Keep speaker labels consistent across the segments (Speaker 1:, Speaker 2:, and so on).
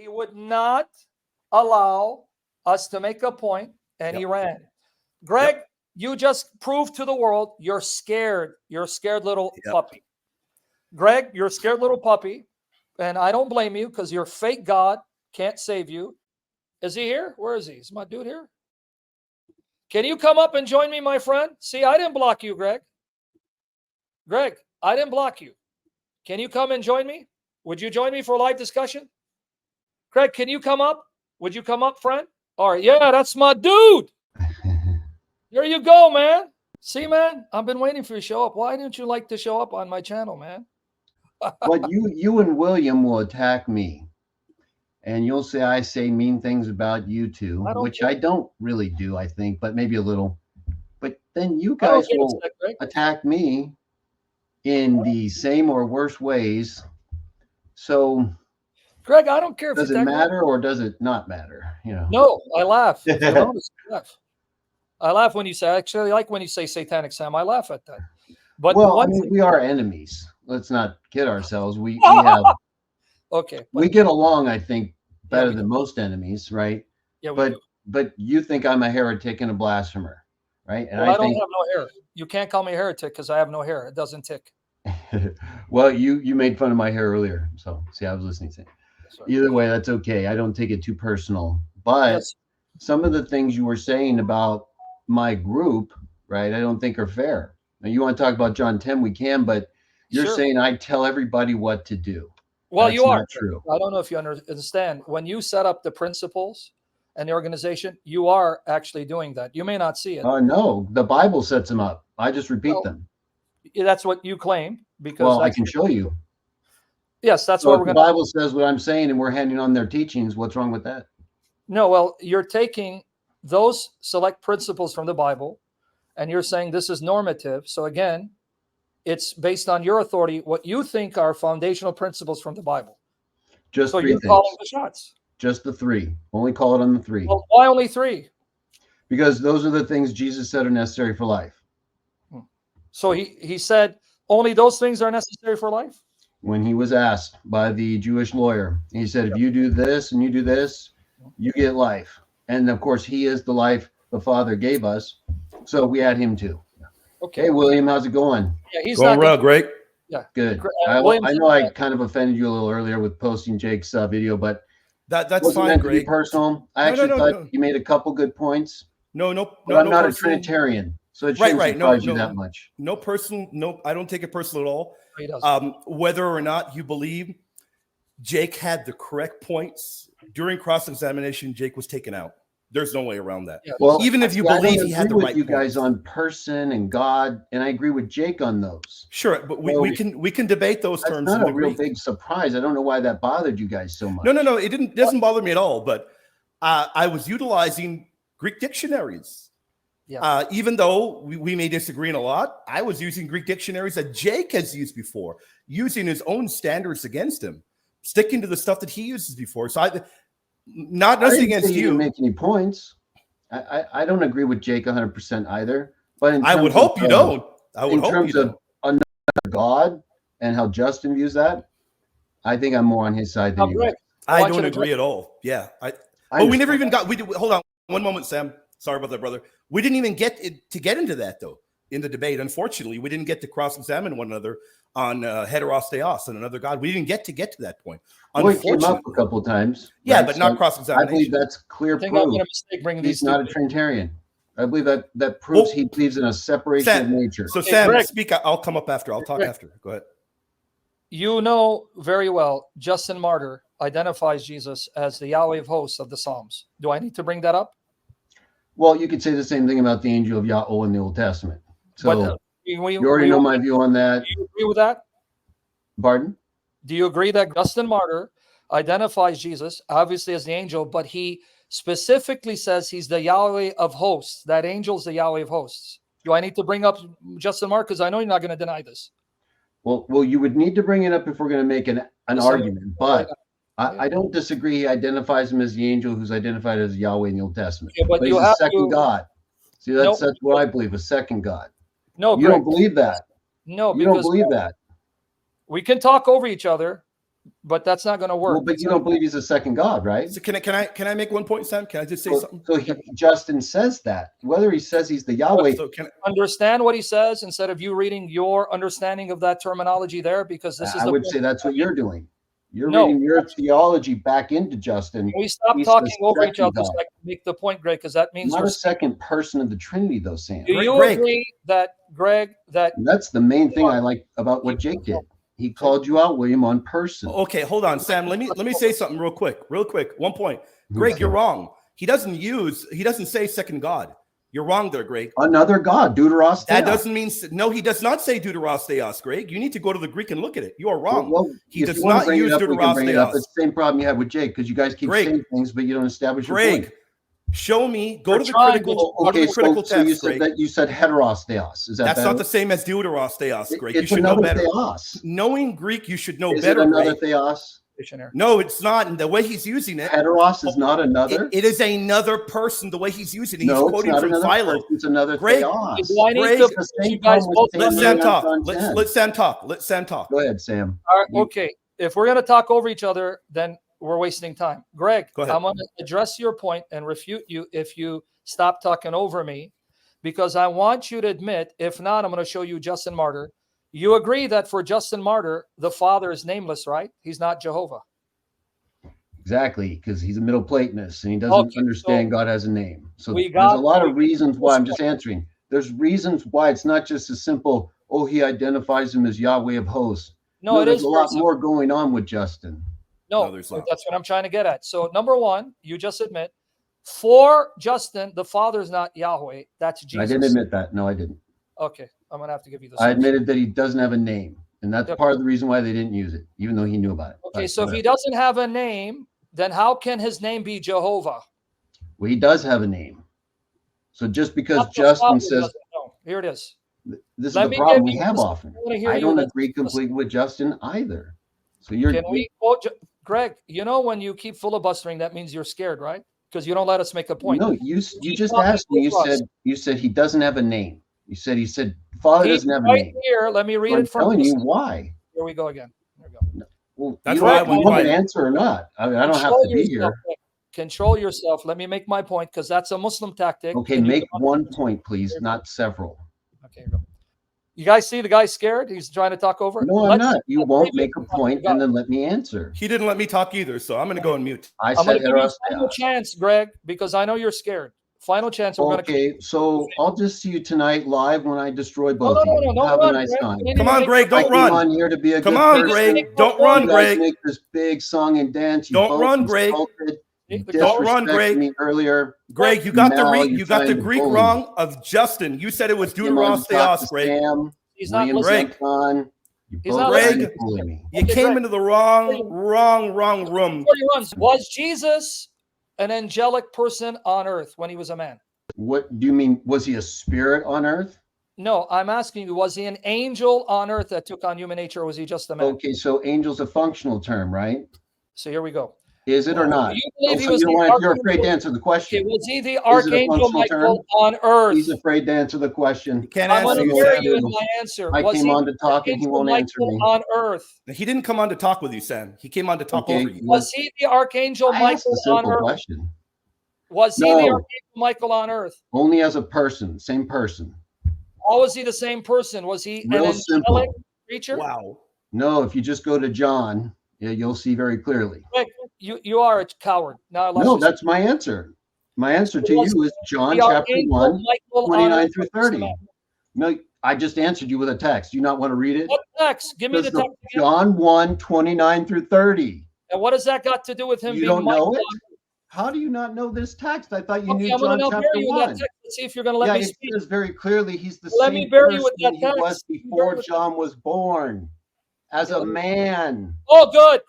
Speaker 1: He would not allow us to make a point, and he ran. Greg, you just proved to the world you're scared. You're a scared little puppy. Greg, you're a scared little puppy, and I don't blame you because your fake God can't save you. Is he here? Where is he? Is my dude here? Can you come up and join me, my friend? See, I didn't block you, Greg. Greg, I didn't block you. Can you come and join me? Would you join me for a live discussion? Greg, can you come up? Would you come up, friend? All right, yeah, that's my dude. There you go, man. See, man, I've been waiting for you to show up. Why didn't you like to show up on my channel, man?
Speaker 2: But you and William will attack me. And you'll say I say mean things about you two, which I don't really do, I think, but maybe a little. But then you guys will attack me in the same or worse ways. So,
Speaker 1: Greg, I don't care if
Speaker 2: does it matter or does it not matter? You know.
Speaker 1: No, I laugh. I laugh when you say. I actually like when you say satanic Sam. I laugh at that. But
Speaker 2: well, I mean, we are enemies. Let's not kid ourselves. We have.
Speaker 1: Okay.
Speaker 2: We get along, I think, better than most enemies, right?
Speaker 1: Yeah.
Speaker 2: But you think I'm a heretic and a blasphemer, right? And
Speaker 1: well, I don't have no hair. You can't call me a heretic because I have no hair. It doesn't tick.
Speaker 2: Well, you made fun of my hair earlier, so see, I was listening to it. Either way, that's okay. I don't take it too personal. But some of the things you were saying about my group, right, I don't think are fair. Now, you want to talk about John 10, we can, but you're saying I tell everybody what to do.
Speaker 1: Well,
Speaker 2: that's
Speaker 1: you are.
Speaker 2: Not true.
Speaker 1: I don't know if you understand. When you set up the principles and the organization, you are actually doing that. You may not see it.
Speaker 2: No, the Bible sets them up. I just repeat them.
Speaker 1: That's what you claim.
Speaker 2: Because I can show you.
Speaker 1: Yes, that's what we're going to.
Speaker 2: The Bible says what I'm saying, and we're handing on their teachings. What's wrong with that?
Speaker 1: No, well, you're taking those select principles from the Bible, and you're saying this is normative. So again, it's based on your authority, what you think are foundational principles from the Bible.
Speaker 2: Just
Speaker 1: so
Speaker 2: 3
Speaker 1: you're
Speaker 2: things.
Speaker 1: calling the shots.
Speaker 2: Just the 3. Only call it on the 3.
Speaker 1: Well, why only 3?
Speaker 2: Because those are the things Jesus said are necessary for life.
Speaker 1: So he said only those things are necessary for life?
Speaker 2: When he was asked by the Jewish lawyer, he said, if you do this and you do this, you get life. And of course, he is the life the Father gave us. So we add him too. Okay, William, how's it going?
Speaker 1: Yeah, he's
Speaker 3: going well, great.
Speaker 1: Yeah,
Speaker 2: good. I know I kind of offended you a little earlier with posting Jake's video, but
Speaker 3: that's fine, Greg.
Speaker 2: Personal. I actually thought you made a couple good points.
Speaker 3: I'm
Speaker 2: not a Trinitarian, so it shouldn't surprise you that much.
Speaker 3: No personal. No, I don't take it personal at all.
Speaker 1: He doesn't.
Speaker 3: Whether or not you believe Jake had the correct points during cross-examination, Jake was taken out. There's no way around that. Yeah.
Speaker 2: Well,
Speaker 3: even if you believe he had the right
Speaker 2: you guys on person and God, and I agree with Jake on those.
Speaker 3: Sure, but we can debate those terms.
Speaker 2: That's not a real big surprise. I don't know why that bothered you guys so much.
Speaker 3: No, it doesn't bother me at all. But I was utilizing Greek dictionaries. Yeah. Even though we may disagree in a lot, I was using Greek dictionaries that Jake has used before, using his own standards against him, sticking to the stuff that he uses before. So nothing against you.
Speaker 2: Didn't make any points. I don't agree with Jake 100% either. But
Speaker 3: I would hope you don't. I would hope you don't.
Speaker 2: In terms of another God and how Justin views that, I think I'm more on his side than you.
Speaker 3: I don't agree at all. Yeah. But we never even got. Hold on one moment, Sam. Sorry about that, brother. We didn't even get into that though in the debate. Unfortunately, we didn't get to cross-examine one another on heteros theos and another God. We didn't get to that point.
Speaker 2: Well, it came up a couple of times.
Speaker 3: Yeah, right? But not cross-examination.
Speaker 2: I believe that's clear proof.
Speaker 1: I made a mistake bringing
Speaker 2: He's not a Trinitarian. I believe that proves he believes in a separation of nature.
Speaker 3: So Sam, speak. I'll come up after. I'll talk after. Go ahead.
Speaker 1: You know very well, Justin Martyr identifies Jesus as the Yahweh of hosts of the Psalms. Do I need to bring that up?
Speaker 2: Well, you could say the same thing about the angel of Yahweh in the Old Testament. So you already know my view on that.
Speaker 1: Do you agree with that?
Speaker 2: Pardon?
Speaker 1: Do you agree that Justin Martyr identifies Jesus, obviously, as the angel, but he specifically says he's the Yahweh of hosts? That angel's the Yahweh of hosts. Do I need to bring up Justin Martyr? Because I know you're not going to deny this.
Speaker 2: Well, you would need to bring it up if we're going to make an argument, but I don't disagree. He identifies him as the angel who's identified as Yahweh in the Old Testament.
Speaker 1: Yeah, but
Speaker 2: he's a second God. See, that's what I believe, a second God.
Speaker 1: No,
Speaker 2: you don't believe that.
Speaker 1: No,
Speaker 2: you don't believe that.
Speaker 1: We can talk over each other, but that's not going to work.
Speaker 2: Well, but you don't believe he's a second God, right?
Speaker 3: So can I make one point, Sam? Can I just say something?
Speaker 2: So Justin says that. Whether he says he's the Yahweh.
Speaker 3: So
Speaker 1: understand what he says instead of you reading your understanding of that terminology there, because this is
Speaker 2: I would say that's what you're doing. You're
Speaker 1: No,
Speaker 2: reading your theology back into Justin.
Speaker 1: Can we stop
Speaker 2: He's
Speaker 1: talking
Speaker 2: the
Speaker 1: over each
Speaker 2: second
Speaker 1: other so
Speaker 2: God.
Speaker 1: I can make the point, Greg? Because that means
Speaker 2: Not
Speaker 1: you're
Speaker 2: a second person of the Trinity, though, Sam.
Speaker 1: Do you
Speaker 3: Greg.
Speaker 1: agree that, Greg, that
Speaker 2: And that's the main thing I like about what Jake did. He called you out, William, on person.
Speaker 3: Okay, hold on, Sam. Let me say something real quick. 1 point. Greg, you're wrong. He doesn't say second God. You're wrong there, Greg.
Speaker 2: Another God, deuteros.
Speaker 3: That doesn't mean no. He does not say deuteros theos, Greg. You need to go to the Greek and look at it. You are wrong.
Speaker 2: Well,
Speaker 3: he does not use deuteros theos.
Speaker 2: It's the same problem you have with Jake because you guys keep saying things, but you don't establish your point.
Speaker 3: Show me. Go to the critical text.
Speaker 2: So you said that you said heteros theos. Is that
Speaker 3: that's
Speaker 2: better?
Speaker 3: not the same as deuteros theos, Greg.
Speaker 2: It's
Speaker 3: you should know better.
Speaker 2: Theos.
Speaker 3: Knowing Greek, you should know
Speaker 2: Is
Speaker 3: better.
Speaker 2: It another
Speaker 3: Greg.
Speaker 2: theos?
Speaker 3: No, it's not. And the way he's using it,
Speaker 2: heteros is not another.
Speaker 3: It is another person. The way he's using it, he's
Speaker 2: no,
Speaker 3: quoting from Philo.
Speaker 2: It's another
Speaker 3: Greg,
Speaker 2: theos.
Speaker 3: Greg, let Sam talk. Let Sam talk. Let Sam talk.
Speaker 2: Go ahead, Sam.
Speaker 1: All right, okay. If we're going to talk over each other, then we're wasting time. Greg, I'm going to address your point and refute you if you stop talking over me, because I want you to admit, if not, I'm going to show you Justin Martyr. You agree that for Justin Martyr, the Father is nameless, right? He's not Jehovah.
Speaker 2: Exactly, because he's a Middle Platonist and he doesn't understand God has a name. So there's a lot of reasons why I'm just answering. There's reasons why it's not just a simple, oh, he identifies him as Yahweh of hosts. No, there's a lot more going on with Justin.
Speaker 1: No, that's what I'm trying to get at. So number one, you just admit, for Justin, the Father is not Yahweh. That's Jesus.
Speaker 2: I didn't admit that. No, I didn't.
Speaker 1: Okay, I'm going to have to give you this.
Speaker 2: I admitted that he doesn't have a name. And that's part of the reason why they didn't use it, even though he knew about it.
Speaker 1: Okay, so if he doesn't have a name, then how can his name be Jehovah?
Speaker 2: Well, he does have a name. So just because Justin says...
Speaker 1: Here it is.
Speaker 2: This is the problem we have often. I don't agree completely with Justin either. So you're...
Speaker 1: Greg, you know when you keep filibustering, that means you're scared, right? Because you don't let us make a point.
Speaker 2: No, you just asked me. You said he doesn't have a name. You said Father doesn't have a name.
Speaker 1: Here, let me read it from.
Speaker 2: I'm telling you why.
Speaker 1: Here we go again. Here we go.
Speaker 2: No. Well,
Speaker 3: that's
Speaker 2: why I want an answer or not. I mean, I don't have to be here.
Speaker 1: Control yourself. Let me make my point because that's a Muslim tactic.
Speaker 2: Okay, make one point, please, not several.
Speaker 1: Okay, here we go. You guys see the guy scared? He's trying to talk over.
Speaker 2: No, I'm not. You won't make a point and then let me answer.
Speaker 3: He didn't let me talk either, so I'm going to go on mute.
Speaker 1: I'm going to give you a final chance, Greg, because I know you're scared. Final chance.
Speaker 2: Okay, so I'll just see you tonight live when I destroy both of you. Have a nice time.
Speaker 3: Come on, Greg, don't run.
Speaker 2: I'm on here to be a
Speaker 3: Come on, Greg, don't run, Greg.
Speaker 2: Make this big song and dance.
Speaker 3: Don't run, Greg. Don't run, Greg.
Speaker 2: Me earlier,
Speaker 3: Greg, you got the Greek wrong of Justin. You said it was deuteros theos, Greg.
Speaker 1: He's not
Speaker 3: Greg.
Speaker 1: He's not
Speaker 3: Greg. You came into the wrong room.
Speaker 1: Was Jesus an angelic person on earth when he was a man?
Speaker 2: What do you mean? Was he a spirit on earth?
Speaker 1: No, I'm asking you, was he an angel on earth that took on human nature, or was he just a man?
Speaker 2: Okay, so angel's a functional term, right?
Speaker 1: So here we go.
Speaker 2: Is it or not? You're afraid to answer the question.
Speaker 1: Okay, was he the archangel Michael on earth?
Speaker 2: He's afraid to answer the question.
Speaker 3: You can't answer.
Speaker 1: I'm going to hear you in my answer.
Speaker 2: I came on to talk and he won't answer me.
Speaker 1: On earth.
Speaker 3: He didn't come on to talk with you, Sam. He came on to talk over you.
Speaker 1: Was he the archangel Michael on earth?
Speaker 2: Question.
Speaker 1: Was he the archangel Michael on earth?
Speaker 2: Only as a person, same person.
Speaker 1: How was he the same person? Was he an angelic creature?
Speaker 3: Wow.
Speaker 2: No, if you just go to John, you'll see very clearly.
Speaker 1: Wait, you are a coward.
Speaker 2: No, that's my answer. My answer to you is John chapter 1, 29 through 30. No, I just answered you with a text. Do you not want to read it?
Speaker 1: What text? Give me the text.
Speaker 2: John 1, 29 through 30.
Speaker 1: And what does that got to do with him being
Speaker 2: don't know it? How do you not know this text? I thought you knew John chapter 1.
Speaker 1: Let's see if you're going to let me speak.
Speaker 2: It says very clearly he's the same person he was before John was born. As a man.
Speaker 1: Oh, good.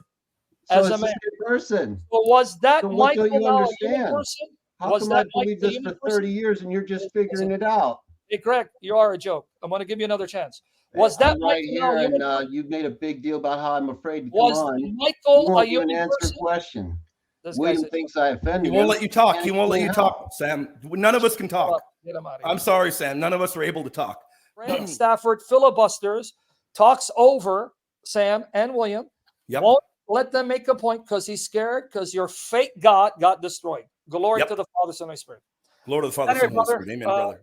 Speaker 2: So as a man. Person.
Speaker 1: So was that
Speaker 2: so
Speaker 1: Michael
Speaker 2: don't you understand?
Speaker 1: Person?
Speaker 2: How
Speaker 1: was
Speaker 2: come
Speaker 1: that
Speaker 2: I believe this for 30 years and you're just figuring it out?
Speaker 1: Hey, Greg, you are a joke. I'm going to give you another chance. Was that
Speaker 2: right here? And you've made a big deal about how I'm afraid to come on.
Speaker 1: Was Michael a human
Speaker 2: answer
Speaker 1: person?
Speaker 2: Question. William thinks I offended him.
Speaker 3: He won't let you talk. He won't let you talk, Sam. None of us can talk. I'm sorry, Sam. None of us are able to talk.
Speaker 1: Stafford filibusters, talks over Sam and William.
Speaker 3: Yep.
Speaker 1: Won't Let them make a point, because he's scared, because your fake God got destroyed. Glory to the Father, Son, and Holy Spirit.
Speaker 3: Glory to the Father, Son, and Holy Spirit. Amen, brother.